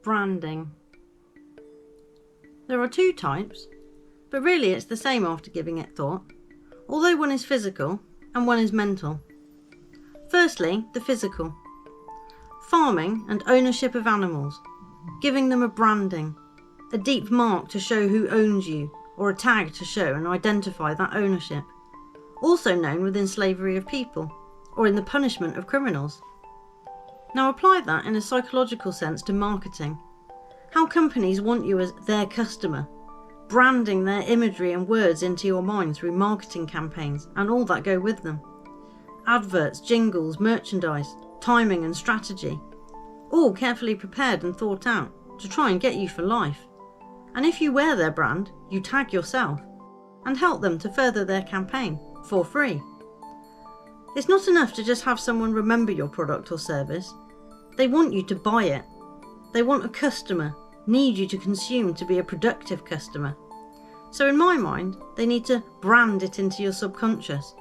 Branding. There are two types, but really it's the same after giving it thought, although one is physical and one is mental. Firstly, the physical. Farming and ownership of animals, giving them a branding, a deep mark to show who owns you, or a tag to show and identify that ownership, also known within slavery of people, or in the punishment of criminals. Now apply that in a psychological sense to marketing. How companies want you as their customer, branding their imagery and words into your mind through marketing campaigns and all that go with them. Adverts, jingles, merchandise, timing and strategy, all carefully prepared and thought out to try and get you for life. And if you wear their brand, you tag yourself and help them to further their campaign for free. It's not enough to just have someone remember your product or service. They want you to buy it. They want a customer, need you to consume to be a productive customer. So in my mind, they need to brand it into your subconscious.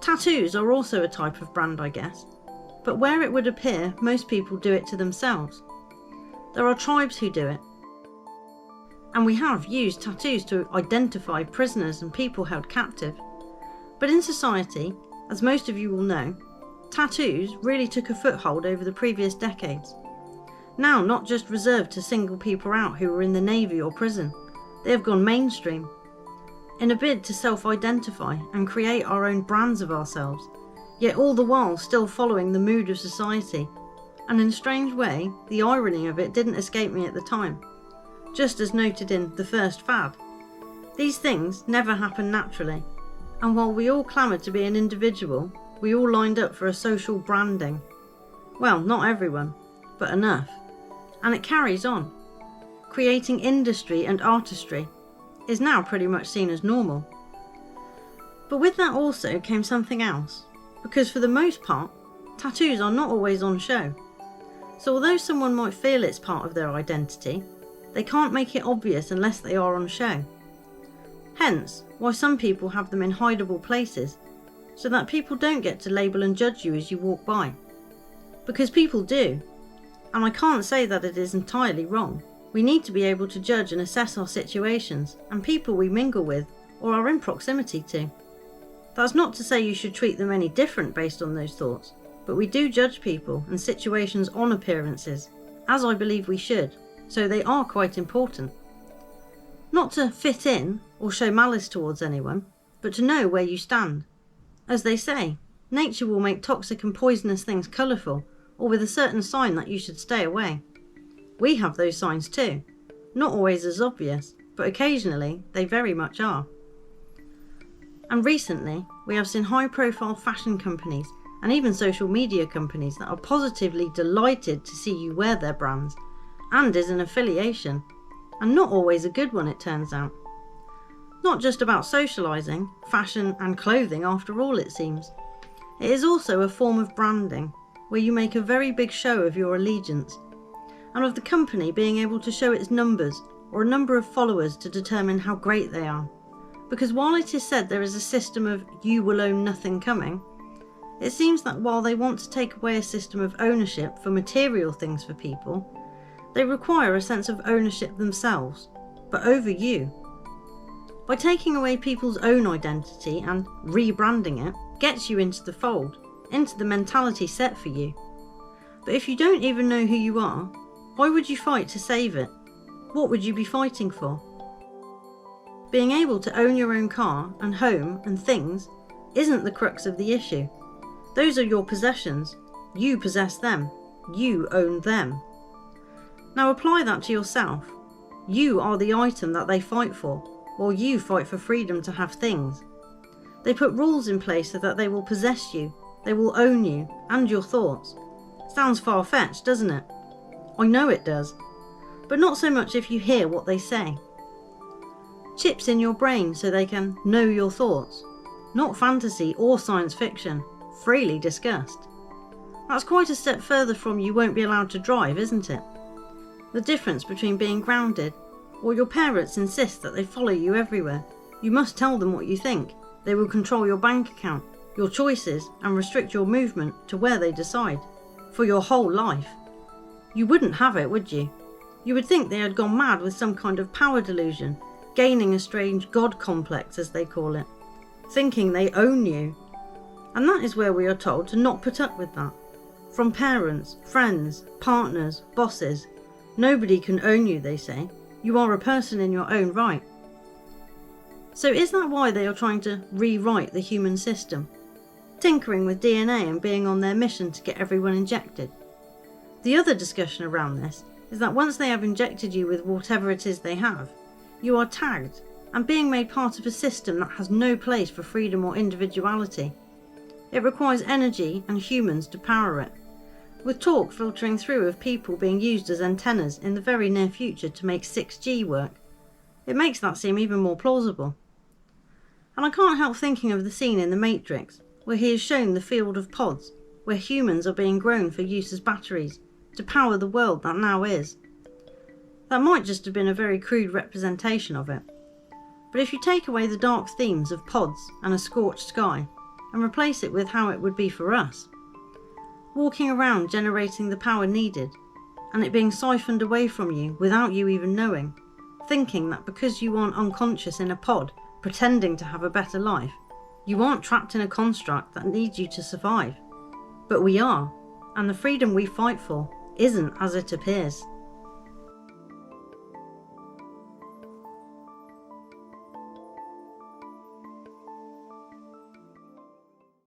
Tattoos are also a type of brand, I guess, but where it would appear most people do it to themselves. There are tribes who do it. And we have used tattoos to identify prisoners and people held captive. But in society, as most of you will know, tattoos really took a foothold over the previous decades. Now not just reserved to single people out who were in the Navy or prison, they have gone mainstream. In a bid to self-identify and create our own brands of ourselves, yet all the while still following the mood of society. And in a strange way, the irony of it didn't escape me at the time. Just as noted in The First Fad. These things never happen naturally, and while we all clamoured to be an individual, we all lined up for a social branding. Well, not everyone, but enough. And it carries on. Creating industry and artistry is now pretty much seen as normal. But with that also came something else, because for the most part, tattoos are not always on show. So although someone might feel it's part of their identity, they can't make it obvious unless they are on show. Hence, why some people have them in hideable places, so that people don't get to label and judge you as you walk by. Because people do, and I can't say that it is entirely wrong. We need to be able to judge and assess our situations and people we mingle with or are in proximity to. That's not to say you should treat them any different based on those thoughts, but we do judge people and situations on appearances, as I believe we should. So they are quite important. Not to fit in or show malice towards anyone, but to know where you stand. As they say, nature will make toxic and poisonous things colourful, or with a certain sign that you should stay away. We have those signs too, not always as obvious, but occasionally they very much are. And recently, we have seen high-profile fashion companies and even social media companies that are positively delighted to see you wear their brands, and is an affiliation, and not always a good one it turns out. Not just about socialising, fashion and clothing after all it seems. It is also a form of branding, where you make a very big show of your allegiance, and of the company being able to show its numbers or a number of followers to determine how great they are. Because while it is said there is a system of you will own nothing coming, it seems that while they want to take away a system of ownership for material things for people, they require a sense of ownership themselves, but over you. By taking away people's own identity and rebranding it, gets you into the fold, into the mentality set for you. But if you don't even know who you are, why would you fight to save it? What would you be fighting for? Being able to own your own car and home and things isn't the crux of the issue. Those are your possessions. You possess them. You own them. Now apply that to yourself. You are the item that they fight for, while you fight for freedom to have things. They put rules in place so that they will possess you, they will own you, and your thoughts. Sounds far-fetched, doesn't it? I know it does. But not so much if you hear what they say. Chips in your brain so they can know your thoughts. Not fantasy or science fiction, freely discussed. That's quite a step further from you won't be allowed to drive, isn't it? The difference between being grounded, or your parents insist that they follow you everywhere. You must tell them what you think. They will control your bank account, your choices, and restrict your movement to where they decide, for your whole life. You wouldn't have it, would you? You would think they had gone mad with some kind of power delusion, gaining a strange God complex, as they call it, thinking they own you. And that is where we are told to not put up with that. From parents, friends, partners, bosses. Nobody can own you, they say. You are a person in your own right. So is that why they are trying to rewrite the human system? Tinkering with DNA and being on their mission to get everyone injected? The other discussion around this is that once they have injected you with whatever it is they have, you are tagged and being made part of a system that has no place for freedom or individuality. It requires energy and humans to power it, with talk filtering through of people being used as antennas in the very near future to make 6G work. It makes that seem even more plausible. And I can't help thinking of the scene in The Matrix, where he is shown the field of pods, where humans are being grown for use as batteries, to power the world that now is. That might just have been a very crude representation of it. But if you take away the dark themes of pods and a scorched sky, and replace it with how it would be for us, walking around generating the power needed, and it being siphoned away from you without you even knowing, thinking that because you aren't unconscious in a pod, pretending to have a better life, you aren't trapped in a construct that needs you to survive. But we are, and the freedom we fight for isn't as it appears.